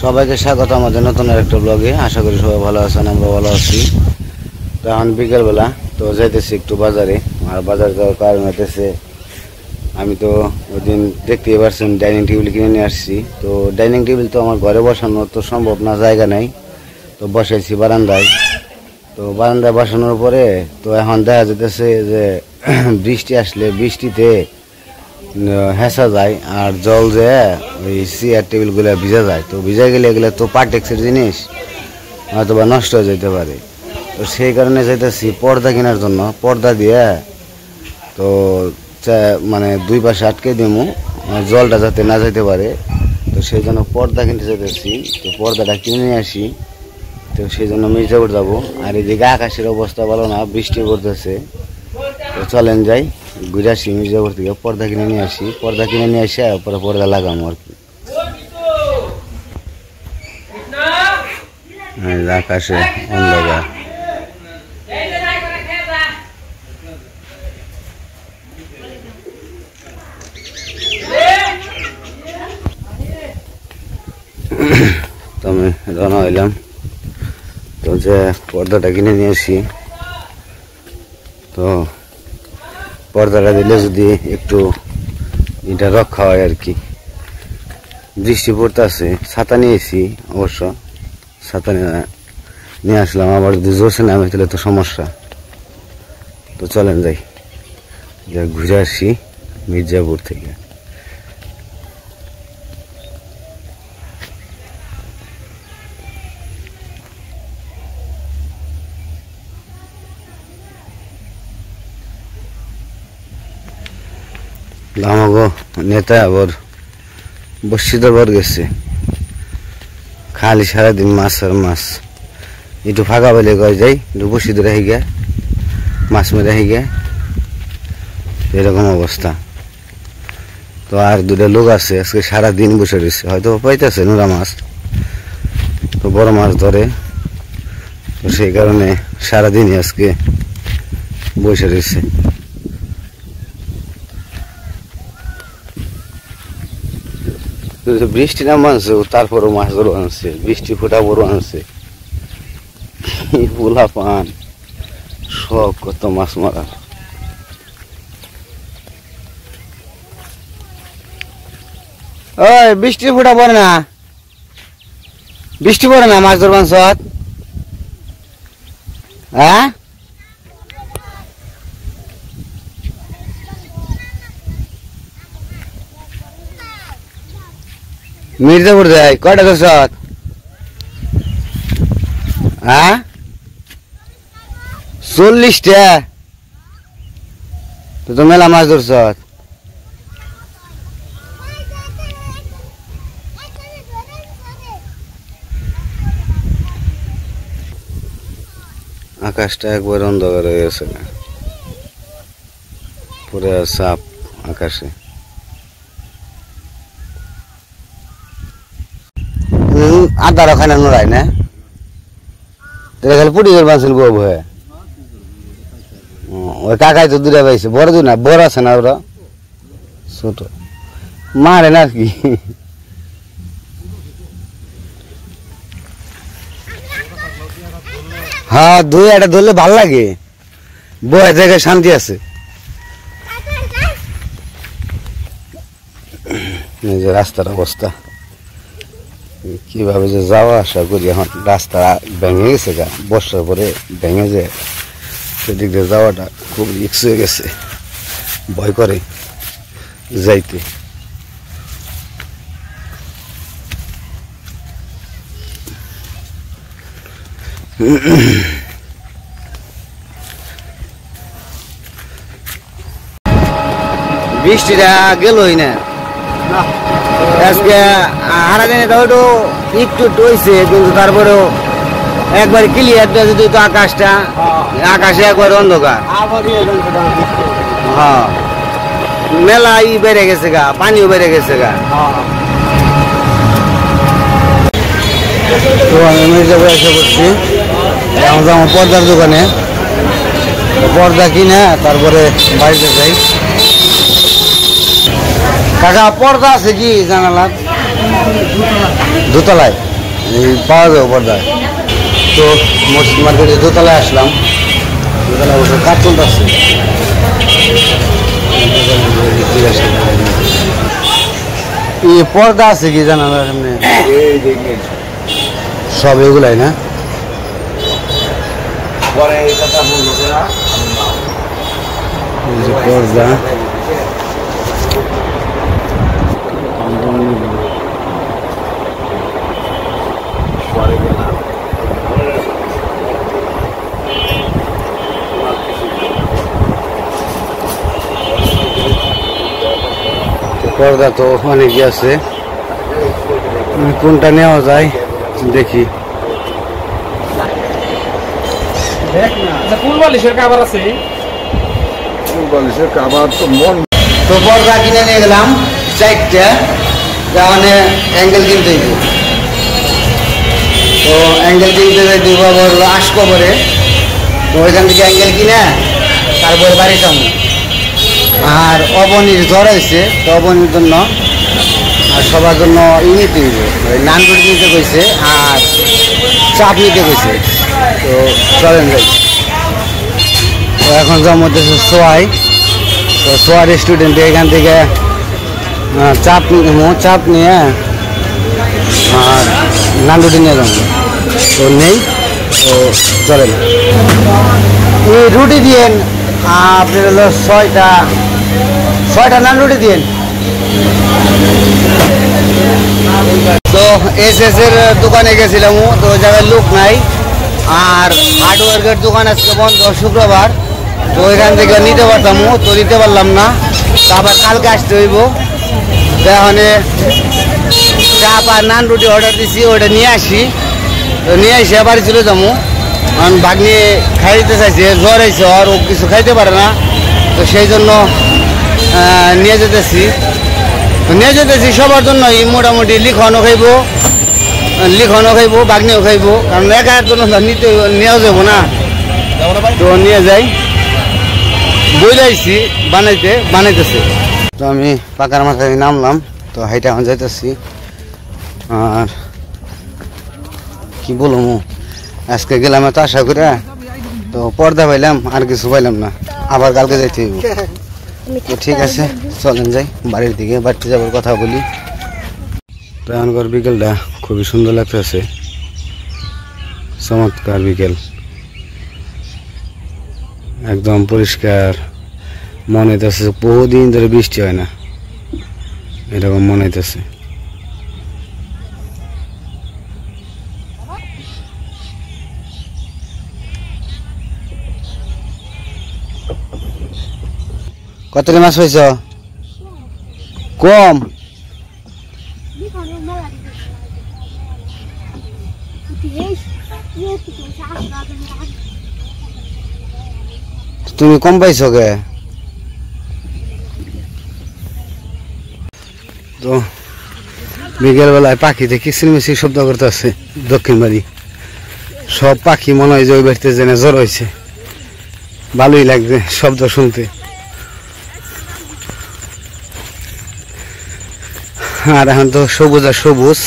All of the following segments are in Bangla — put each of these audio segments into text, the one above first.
সবাইকে স্বাগত আমাদের নতুন একটা ব্লগে। আশা করি সবাই ভালো আছেন, আমরা ভালো আছি। তো এখন বিকেলবেলা তো যাইতেছি একটু বাজারে। আর বাজার যাওয়ার কারণ হইতেছে, আমি তো ওই দিন দেখতেই পারছেন ডাইনিং টেবিল কিনে নিয়ে আসছি। তো ডাইনিং টেবিল তো আমার ঘরে বসানো তো সম্ভব না, জায়গা নাই। তো বসাইছি বারান্দায়। তো বারান্দায় বসানোর পরে তো এখন দেখা যেতেছে যে বৃষ্টি আসলে বৃষ্টিতে হেসা যায় আর জল যে ওই চেয়ার টেবিলগুলো ভিজা যায়। তো ভিজা গেলে এগুলো তো পার্টেক্সের জিনিস, হয়তো বা নষ্ট হয়ে যেতে পারে। তো সেই কারণে যাইতেছি পর্দা কেনার জন্য। পর্দা দিয়ে তো মানে দুই পাশে আটকে দিমু, জলটা যাতে না যেতে পারে। তো সেই জন্য পর্দা কিনতে যেতেছি। তো পর্দাটা কিনে নিয়ে আসি। তো সেই জন্য মির্জাপুর যাবো। আর এদিকে আকাশের অবস্থা ভালো না, বৃষ্টি পড়তেছে। তো চলেন যাই, ঘুরে আসি মির্জাপুর থেকে, পর্দা কিনে নিয়ে আসি। পর্দা কিনে নিয়ে আসি পরে পর্দা লাগামো আর কি। আকাশে অন্ধকার। তো আমি রওনা হইলাম। তো যে পর্দাটা কিনে নিয়ে আসি। তো পর্দাটা দিলে যদি একটু এটা রক্ষা হয় আর কি। বৃষ্টি পড়তেছে, ছাতা নিয়েছি অবশ্য, ছাতা নিয়ে আসলাম। আবার যদি জোরছে নামে তাহলে তো সমস্যা। তো চলেন যাই, ঘুরে আসি মির্জাপুর থেকে। আমাগো নেতা আবার বসিদার গেছে, খালি সারাদিন মাছ আর মাছ। একটু ফাঁকা পেলে কয়ে যাই, একটু বসিদে রেখে গে, মাছ মেরে রেখে গে, এরকম অবস্থা। তো আর দুটা লোক আছে, আজকে সারাদিন বসে রয়েছে, হয়তো পাইতেছে নোরা মাছ। তো বড় মাছ ধরে, তো সেই কারণে সারাদিনই আজকে বসে রয়েছে। বৃষ্টি নাম আনছে, তারপরও মাছ ধরো আনছে, বৃষ্টি ফোটা বড় আনছে, পোলা পান শখ কত মাছ মারা। ওই বৃষ্টি ফোটা পড়ে না, বৃষ্টি পড়ে না মাছ ধরবান সৎ? হ্যাঁ, মির্জাপুর যায় কয়টা ধরছ? হ্যাঁ, 40টা। তো মেলা মাছ ধরছ। আকাশটা একবার অন্ধকার হয়ে গেছে, পুরো সাপ আকাশে। আদার ওখানে নোড়াই না, খালি পুটি করে বাঁচল গো ভয়ে। ওই কাকাই তো দূরে পাইছে, বড় দূর না, বড় আছে না, ওরা ছোট মারে না আর কি। হ্যাঁ, দুই একটা ধরলে ভাল লাগে, বয়ে জায়গায় শান্তি আছে। এই যে রাস্তার অবস্থা, কিভাবে যে যাওয়া আসা করি। এখন রাস্তা ভেঙে গেছে গা, বর্ষার পরে ভেঙে যায়, সেদিক দিয়ে যাওয়াটা খুব রিস্ক হয়ে গেছে, ভয় করে যাইতে। বৃষ্টিটা গেলই না আজকে, সারাদিনে তো একটু একটু হয়েছে, কিন্তু তারপরেও একবার ক্লিয়ার যদি তো আকাশটা, আকাশে একবার অন্ধকার। হ্যাঁ, মেলা বেড়ে গেছে গা, পানিও বেড়ে গেছে গা। তো আমি মির্জাপুর এসে পড়ছি, এখন যাবো পর্দার দোকানে, পর্দা কিনে তারপরে বাড়িতে যাই। কাকা পর্দা আছে কি জানালার? দোতলায়। এই পাওয়া যাবে পর্দায়। তো মসজিদ মার্কেটে দোতলায় আসলাম, দোতলায় অবশ্য কাজ চলতেছে। পর্দা আছে কি জানা সামনে সব এগুলাই না? পর্দা পর্দা তো অনেকই আছে, কোনটা নেওয়া যায় দেখি। তো পর্দা কিনে নিয়ে গেলাম 4টা, মানে অ্যাঙ্গেল কিনতে দিব। তো অ্যাঙ্গেল কিনতে দিব আবার আসকবরে, তো ওইখান থেকে অ্যাঙ্গেল কিনে তারপরে বাড়ি যাবো। আর অবনীর জ্বর হয়েছে, তো অবনীর জন্য আর সবার জন্য নিতে দিব, নানরুটি নিতে কইছে আর চাপ নিতে কইছে। তো চলেন যাই। তো এখন যার মধ্যে সোয়াই, তো সোয়া রেস্টুরেন্টে এখান থেকে চাপ নিয়ে আর নানরুটি নিয়ে যাবো। তো নেই, তো চলেন। এই রুটি দিয়েন আপনার হলো 6টা নানরুটি দিয়েন। তো SS এর দোকানে গেছিলাম, তো ওই জায়গায় লোক নাই, আর হার্ডওয়ার্কের দোকান আজকে বন্ধ শুক্রবার, তো ওইখান থেকে নিতে পারতাম, তো নিতে পারলাম না। তো আবার কালকে আসতে হইব। তো এখানে চাপ আর নানরুটি অর্ডার দিছি, ওইটা নিয়ে আসি। তো নিয়ে আসি বাড়ি চলে যাবো। কারণ ভাগ্নি খাইতে চাইছে, জ্বর হয়েছে আর ও কিছু খাইতে পারে না, তো সেই জন্য নিয়ে যেতেছি সবার জন্যই। মোটামুটি লিখনও খাইব, বাগ্নিও খাইব, কারণ একার জন্য নিতে নেওয়া যাবো না। তো নিয়ে যাই, বইলাইছি বানাইতেছে। তো আমি পাকার মাথায় নামলাম, তো হাইটা এখন যাইতেছি। আর কি বলবো, আজকে গেলাম এত আশা করে, তো পর্দা পাইলাম আর কিছু পাইলাম না, আবার কালকে যাইতে হইব। তো ঠিক আছে, চলেন যাই বাড়ির দিকে, বাড়িতে যাবার কথা বলি। তো এখনকার বিকেলটা খুবই সুন্দর লাগতেছে, চমৎকার বিকেল, একদম পরিষ্কার। মনে হইতেছে বহুদিন ধরে বৃষ্টি হয় না, এরকম মনে হইতেছে। কতটি মাছ পাইছ? কম। তুমি কম পাইছ কে? তো বিকেল বেলায় পাখিতে কিচিরমিচির শব্দ করতে আছে দক্ষিণ বাড়ি। সব পাখি মনে হয় যে ওই বাড়িতে জেনে জ্বর হয়েছে, ভালোই লাগছে শব্দ শুনতে। আর এখন তো সবুজ আর সবুজ,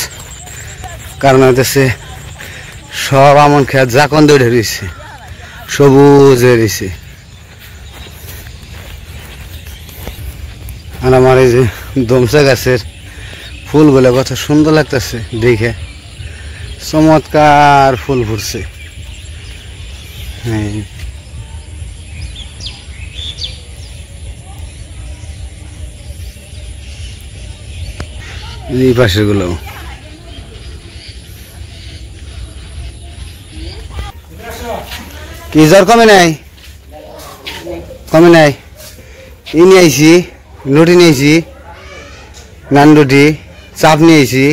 কারণ হইতেছে সব আমন খেত জাকন দৌড়ে রয়েছে, সবুজ হয়ে রয়েছে। আর আমার এই যে দমসা গাছের ফুলগুলো কত সুন্দর লাগতেছে দেখে, চমৎকার ফুল ফুটছে। হ্যাঁ, এই পাশের গুলো কি জ্বর কমে নাই? ই নিয়ে আইছি, রুটি নিয়েছি, নান রুটি, চাপ নিয়েছি।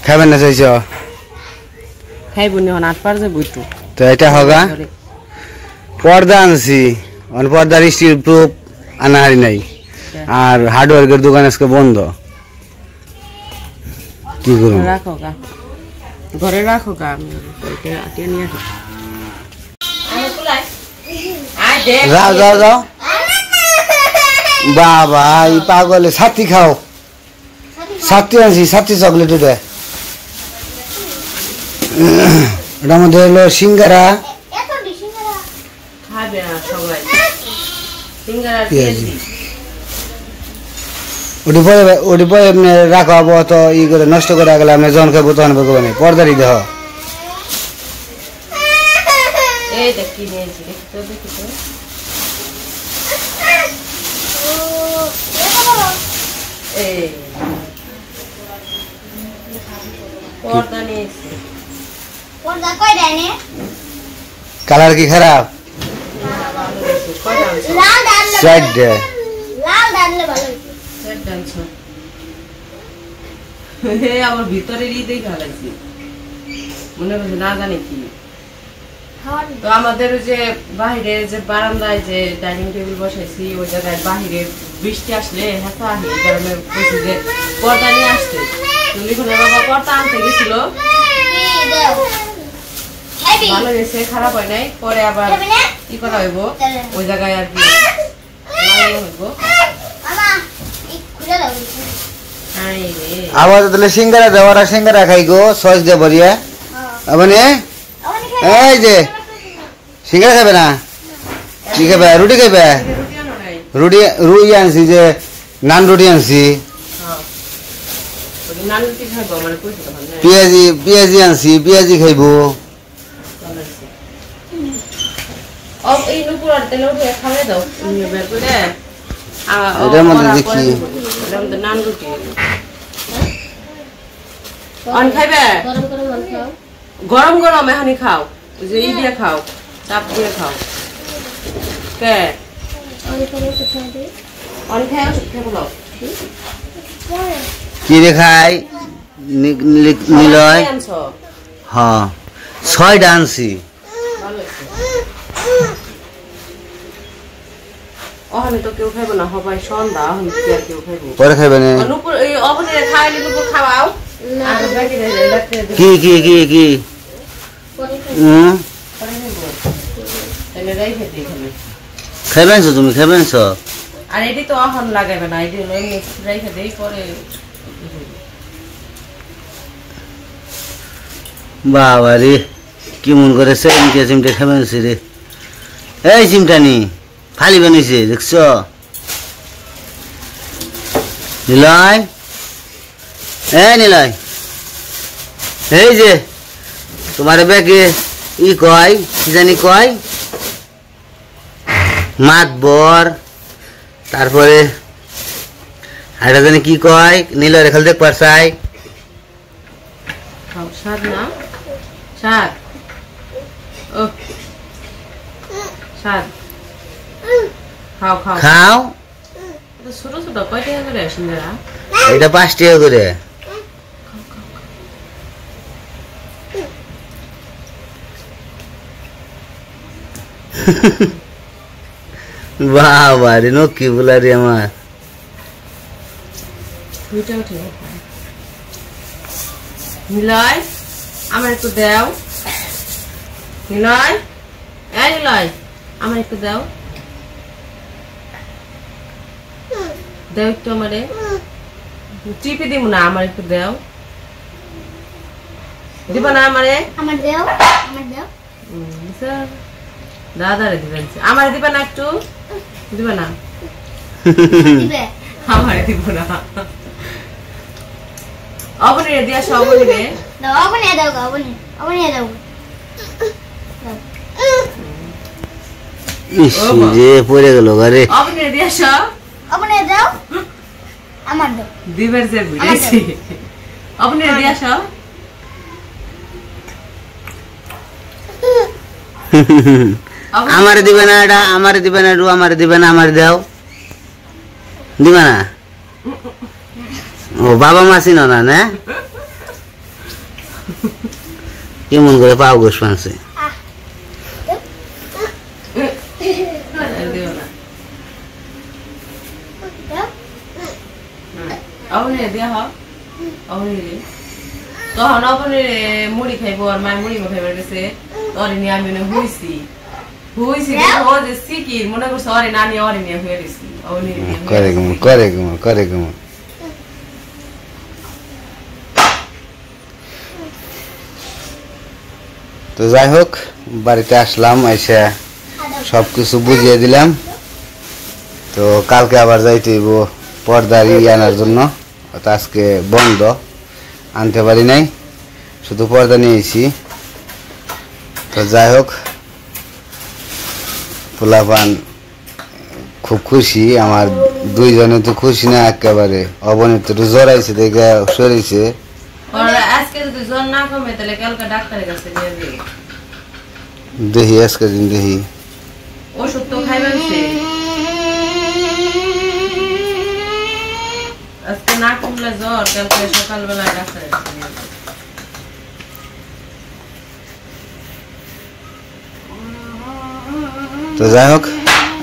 খাবেন না চাইছ? তো এটা হগা পর্দা আনছি, পর্দার স্টিল প্রুফ আনা হারি নাই, আর হার্ডওয়ার্কের দোকান আজকে বন্ধ। কি করুন, ঘরে রাখো গা। যাও যাও যাও বাবা, এই পাগলে ছাতি খাও, ছাতি আনছি, ছাতি চকলেট দে। এটার মধ্যে হলো সিঙ্গারা খাবে না সবাই সিঙ্গারা পেঁয়াজি। পেঁয়াজি ওটি পরে এমনি রাখা হবো তো ই করে নষ্ট করে গেলে আমি যখন খাবো তখন বেগো না পর্দারি দেহ এই দেখ কি নিয়েছি দেখি তো এই পর্দা নিয়েছি কালার কি খারাপ সাইড দে আমার ভিতরে ঈদেই খালাইছি মনে করছে না জানি কি তো আমাদের যে বাহিরে যে বারান্দায় যে ডাইনিং টেবিল বসাইছি ওই জায়গায় বাহিরে বৃষ্টি আসলে হেঁচা আহি এই কারণে বলছি যে পর্দা নিয়ে আসতে লিখনের বাবা পর্দা আনতে গেছিল ভালো গেছে খারাপ হয় নাই পরে আবার কি করা হইব ওই জায়গায় আর কি লাগানো হইব আবার তাহলে সিঙ্গারা দেওয়ার সিঙ্গারা খাই গো সস দে বরিয়া মানে এই যে সিঙ্গারা খাবে না কি খাবে রুটি খাবে রুটি রুই আনছি যে নান রুটি আনছি পিয়াজি আনছি পিয়াজি খাইব এটার মধ্যে দেখি গরম গরম এখানে খাও যে ই দিয়ে খাও চাপ দিয়ে খাও কে কি রে খাই নিলয় হ্যাঁ 6টা আনছি ওখানে তো কেউ খাইব না সবাই সন্ধ্যা কেউ খাইব পরে খাইবে না খাওয়াও কি কি কি কি খাইবেন তুমি খাইবেন আর এটি তো এখন লাগাইবে না এটি রেখে দেই পরে বাবা রে কি মন করে চিমটে চিমটে খাবেন রে এই চিমটানি ফালি বানিয়েছে দেখছ নিলয় নিলয় এই যে তোমার ব্যাগে ই কয় কি জানি কয় মাতবর তারপরে এটা জানি কি কয় নিলয় রেখাল দেখ পারছাই স্বাদ না স্বাদ ও স্বাদ খাও খাও খাও ছোট ছোট কয় টাকা করে সিঙ্গারা এটা 5 টাকা করে বাবা রে নকি বলা রে আমার নিলয় আমার একটু দাও নিলয় নিলয় আমার একটু দাও দাও একটু আমারে টিপে দিব না আমার একটু দাও দিব না আমারে আমার দাও দাদারে দিবেন আমার দিবা না একটু দিবা না দিবে আমারে দিব না অবনীরে দিয়া সব অবনীরে দাও অবনী দাও অবনী দাও ইস যে পড়ে গেল ঘরে অবনীরে দিয়া সব অবনী দাও আমার দাও দিবের যে বিড়েছি অবনীরে দিয়া সব আমারে দিবে না এটা আমারে দিবে না রু আমারে দিবে না আমার দাও দিবে না ও বাবা মাসি না না কেমন করে পাও গোস পানছে অবনীরে দিয়া হোক অবনীরে তখন অবনীরে মুড়ি খাইব আর মায়ের মুড়ি খাইবার গেছে তরে নিয়ে আমি হইছি ও যে সিকির মনে করছে অরে নানি অরে নিয়ে হয়ে গেছি করে গুম তো যাই হোক বাড়িতে আসলাম, এসে সব কিছু বুঝিয়ে দিলাম। তো কালকে আবার যাইতে হইব পর্দার আনার জন্য, তো আজকে বন্ধ, আনতে পারি নাই, শুধু পর্দা নিয়েছি। তো যাই হোক পোলাপান খুব খুশি, আমার দুইজনে তো খুশি না একেবারে। অবনীত একটু জ্বর আইছে দেখে সরিয়েছে। আজকে যদি জ্বর না কমে তাহলে কালকে ডাক্তারের কাছে নিয়ে যাবে। দেখি আজকে দিন দেখি, ওষুধ তো খাইবেনছে, আজকে না কমলে জ্বর কালকে সকালবেলা ডাক্তারের কাছে নিয়ে যাবে। তো যাই হোক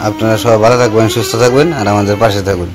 আপনারা সবাই ভালো থাকবেন, সুস্থ থাকবেন আর আমাদের পাশে থাকবেন।